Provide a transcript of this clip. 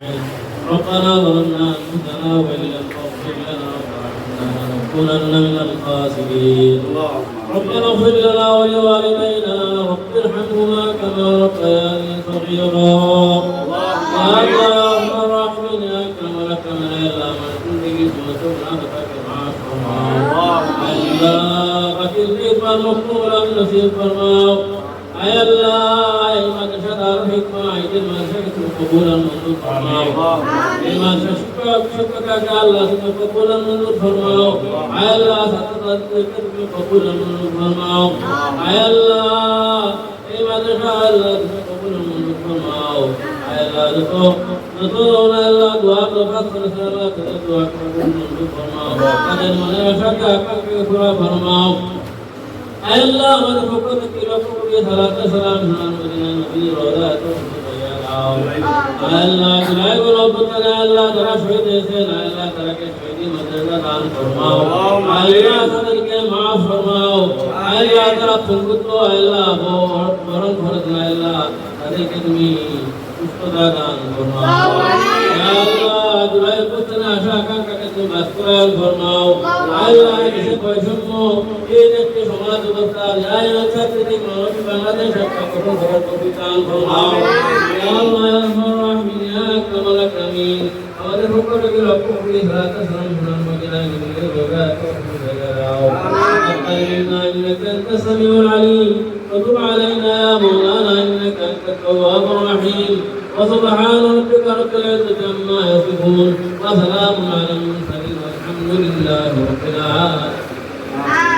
ربنا ظلمنا أنفسنا وإن لم تغفر لنا وترحمنا لنكونن من الخاسرين ربنا اغفر لنا ولوالدينا رب ارحمهما كما ربياني صغيرا يا الله يا أرحم الراحمين يا أكرم الأكرمين يا الله من تنتهي وتبنى بتكرم الله أكل مقبولا نصيب فرماو أي الله إما تشهد الحكمة عيد المنشأة قبولا منذ فرماو إما شكك يا الله قبولا منذ فرماو أي الله ستتذكر قبولا منذ فرماو أي الله إما تشاء الله قبولا منذ فرماو أي الله نطلعنا الله دعاء فصل سلامات الدعاء قبولا منذ فرماو قدر من يشكك كفر فرماو أي الله من فقدك لكم صلاة سلام من النبي روضات أي الله جلائي وربك يا الله ترى شهيد سينا أي الله ترى كشهيدي مدرسة دان فرماؤ أي الله صدق معاف فرماؤ أي الله ترى تنقطو أي الله برن فرد أي الله صدق تمي استدى دان فرماؤ يا الله جلائي قلتنا شاكا كتب أسكران فرماؤ أي الله كشف وشمو إيدك سماج بستار يا الله سبتك منوش بنادي شكا كتب فرد فرماؤ يا الله يا أرحم الراحمين يا أكرم الأكرمين हमारे रुकने के लोगों को भी रात सलाम सलाम मगना के होगा तो जगराओ अल्लाह इन्नक अंत समीउल अलीम वतुब अलैना या मौलाना इन्नक अंत तव्वाबुर रहीम وسبحان ربك رب العزة عما يصفون وسلام على المرسلين والحمد لله رب العالمين